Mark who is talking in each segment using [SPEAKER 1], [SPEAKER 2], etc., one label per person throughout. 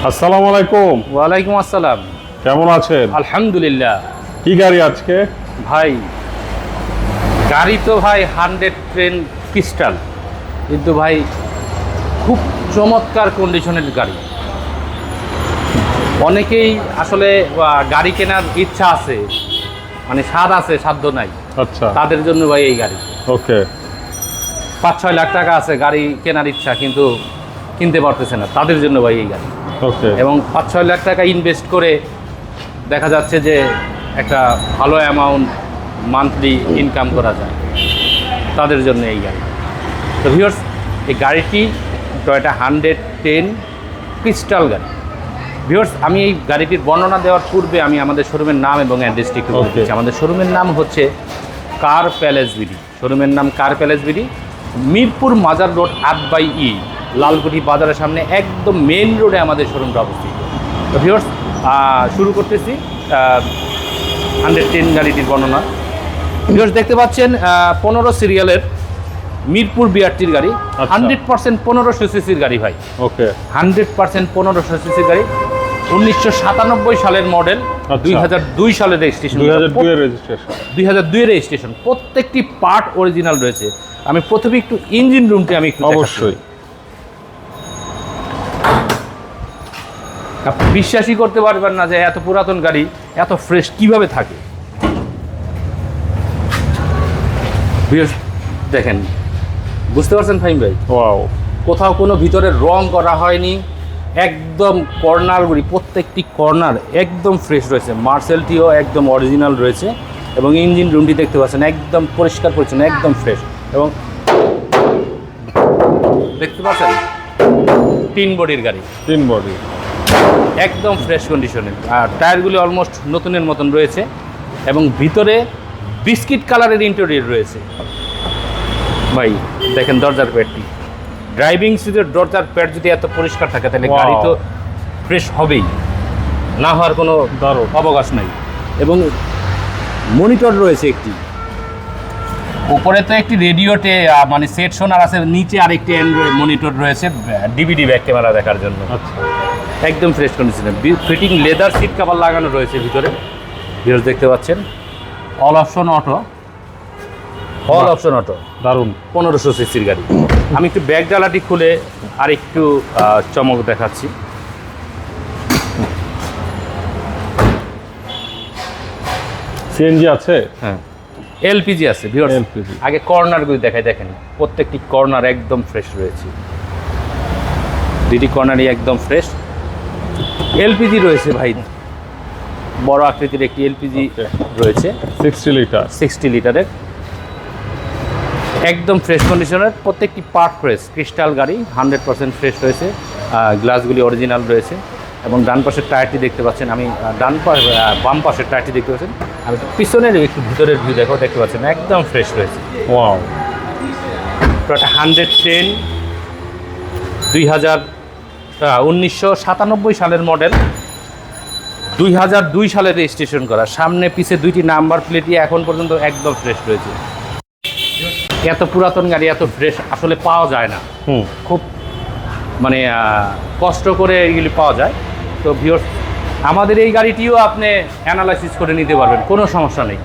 [SPEAKER 1] আসসালামু আলাইকুম।
[SPEAKER 2] ওয়ালাইকুম আসসালাম।
[SPEAKER 1] কেমন আছেন?
[SPEAKER 2] আলহামদুলিল্লাহ।
[SPEAKER 1] কি গাড়ি আজকে?
[SPEAKER 2] ভাই গাড়ি তো ভাই 110 ক্রিস্টাল, কিন্তু ভাই খুব চমৎকার কন্ডিশনের গাড়ি। অনেকেই আসলে গাড়ি কেনার ইচ্ছা আছে, মানে স্বাদ আছে সাধ্য নাই,
[SPEAKER 1] আচ্ছা,
[SPEAKER 2] তাদের জন্য ভাই এই গাড়ি।
[SPEAKER 1] ওকে।
[SPEAKER 2] 5-6 লাখ টাকা আছে গাড়ি কেনার ইচ্ছা, কিন্তু কিনতে পারতেছে না, তাদের জন্য ভাই এই গাড়ি।
[SPEAKER 1] ওকে।
[SPEAKER 2] এবং 5-6 লাখ টাকা ইনভেস্ট করে দেখা যাচ্ছে যে একটা ভালো অ্যামাউন্ট মান্থলি ইনকাম করা যায়, তাদের জন্য এই গাড়ি। তো ভিউয়ার্স, এই গাড়িটি টয়োটা 110 ক্রিস্টাল গাড়ি। ভিউয়ার্স, আমি এই গাড়িটির বর্ণনা দেওয়ার পূর্বে আমি আমাদের শোরুমের নাম এবং অ্যাড্রেসটি একটু বলে দিচ্ছি। আমাদের শোরুমের নাম হচ্ছে কার প্যালেস বিডি। শোরুমের নাম কার প্যালেস বিডি, মিরপুর মাজার রোড 8/E, লালকুঠি বাজারের সামনে একদম মেইন রোডে আমাদের শোরুমটা অবস্থিত। তো ভিউয়ার্স, শুরু করতেছি 110 গাড়িটির বর্ণনা। ভিউয়ার্স, দেখতে পাচ্ছেন 15 সিরিয়ালের মিরপুর বিআরটির গাড়ি। 100% 1500 সিসির গাড়ি ভাই।
[SPEAKER 1] ওকে।
[SPEAKER 2] 100% 1500 সিসির গাড়ি। 1997 সালের মডেল, 2002 সালের রেজিস্ট্রেশন। 2002 রেজিস্ট্রেশন। প্রত্যেকটি পার্ট অরিজিনাল রয়েছে। আমি প্রথমে একটু ইঞ্জিন রুমটি আমি একটু
[SPEAKER 1] অবশ্যই।
[SPEAKER 2] বিশ্বাসই করতে পারবেন না যে এত পুরাতন গাড়ি এত ফ্রেশ কিভাবে থাকে। দেখেন, বুঝতে পারছেন ফাহিম ভাই?
[SPEAKER 1] ওয়াও।
[SPEAKER 2] কোথাও কোনো ভিতরে রং করা হয়নি, একদম কর্নারগুলি প্রত্যেকটি কর্নার একদম ফ্রেশ রয়েছে। মার্সেলটিও একদম অরিজিনাল রয়েছে এবং ইঞ্জিন রুমটি দেখতে পাচ্ছেন একদম পরিষ্কার পরিচ্ছন্ন, একদম ফ্রেশ। এবং দেখতে পাচ্ছেন 3 বডির গাড়ি,
[SPEAKER 1] 3 বডি,
[SPEAKER 2] একদম ফ্রেশ কন্ডিশনের। আর টায়ারগুলি অলমোস্ট নতুনের মতন রয়েছে এবং ভিতরে বিস্কিট কালারের ইন্টেরিয়র রয়েছে। ভাই দেখেন দরজার প্যাডটি, ড্রাইভিং সিটের দরজার প্যাড যদি এত পরিষ্কার থাকে তাহলে গাড়ি তো ফ্রেশ হবেই, না হওয়ার কোনো অবকাশ নাই। এবং মনিটর রয়েছে একটি, উপরে তো একটি রেডিওতে মানে সেট শোনার আছে, নিচে আরেকটি অ্যান্ড্রয়েড মনিটর রয়েছে ডিভিডি ব্যাক ক্যামেরা দেখার জন্য।
[SPEAKER 1] আচ্ছা,
[SPEAKER 2] একদম ফ্রেশ কন্ডিশনে। ফিটিং লেদার সিট কভার লাগানো রয়েছে ভিতরে। ভিউয়ার্স দেখতে পাচ্ছেন, all option auto, all option auto,
[SPEAKER 1] দারুণ।
[SPEAKER 2] 1500 সিসির গাড়ি। আমি একটু ব্যাক ডালাটি খুলে আর একটু চমক দেখাচ্ছি।
[SPEAKER 1] সিএনজি আছে?
[SPEAKER 2] হ্যাঁ, এলপিজি আছে। Viewers,
[SPEAKER 1] LPG.
[SPEAKER 2] আগে কর্নারগুলি দেখাই, দেখেন প্রত্যেকটি কর্নার একদম ফ্রেশ রয়েছে, দুটি কর্নারই একদম ফ্রেশ। এলপিজি রয়েছে ভাই, বড় আকৃতির একটি এলপিজি রয়েছে,
[SPEAKER 1] 60 লিটার,
[SPEAKER 2] 60 লিটারের, একদম ফ্রেশ কন্ডিশনের। প্রত্যেকটি পার্ট ফ্রেশ, ক্রিস্টাল গাড়ি, 100% ফ্রেশ রয়েছে। গ্লাসগুলি অরিজিনাল রয়েছে এবং ডান পাশের টায়ারটি দেখতে পাচ্ছেন, আমি বাম পাশের টায়ারটি দেখতে পাচ্ছেন, আমি পিছনের একটু ভিতরের ভিউ দেখতে পাচ্ছেন, একদম ফ্রেশ রয়েছে।
[SPEAKER 1] ওয়াও।
[SPEAKER 2] টয়োটা 110 1997 সালের মডেল, 2002 সালে রেজিস্ট্রেশন করা। সামনে পিছে দুইটি নাম্বার প্লেটই এখন পর্যন্ত একদম ফ্রেশ রয়েছে। এত পুরাতন গাড়ি এত ফ্রেশ আসলে পাওয়া যায় না, খুব মানে কষ্ট করে এইগুলি পাওয়া যায়। তো ভিউয়ার্স, আমাদের এই গাড়িটিও আপনি অ্যানালাইসিস করে নিতে পারবেন, কোনো সমস্যা নেই,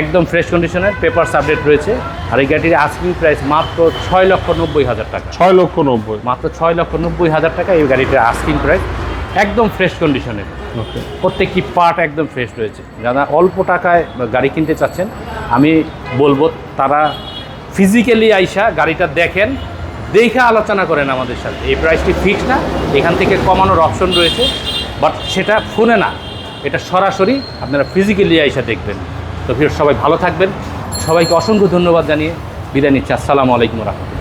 [SPEAKER 2] একদম ফ্রেশ কন্ডিশনের। পেপারস আপডেট রয়েছে। আর এই গাড়িটির আস্কিং প্রাইস মাত্র 6,90,000 টাকা।
[SPEAKER 1] 6,90,000,
[SPEAKER 2] মাত্র 6,90,000 টাকা এই গাড়িটির আস্কিং প্রাইস, একদম ফ্রেশ কন্ডিশনের।
[SPEAKER 1] ওকে।
[SPEAKER 2] প্রত্যেকটি পার্ট একদম ফ্রেশ রয়েছে। যারা অল্প টাকায় গাড়ি কিনতে চাচ্ছেন, আমি বলবো তারা ফিজিক্যালি আইসা গাড়িটা দেখেন, দেখে আলোচনা করেন আমাদের সাথে। এই প্রাইসটি ফিক্স না, এখান থেকে কমানোর অপশন রয়েছে, বাট সেটা ফোনে না, এটা সরাসরি আপনারা ফিজিক্যালি আইসা দেখবেন। তো সবাই ভালো থাকবেন, সবাইকে অসংখ্য ধন্যবাদ জানিয়ে বিদায় নিচ্ছি। আসসালামু আলাইকুম রাহমাতুল্লাহ।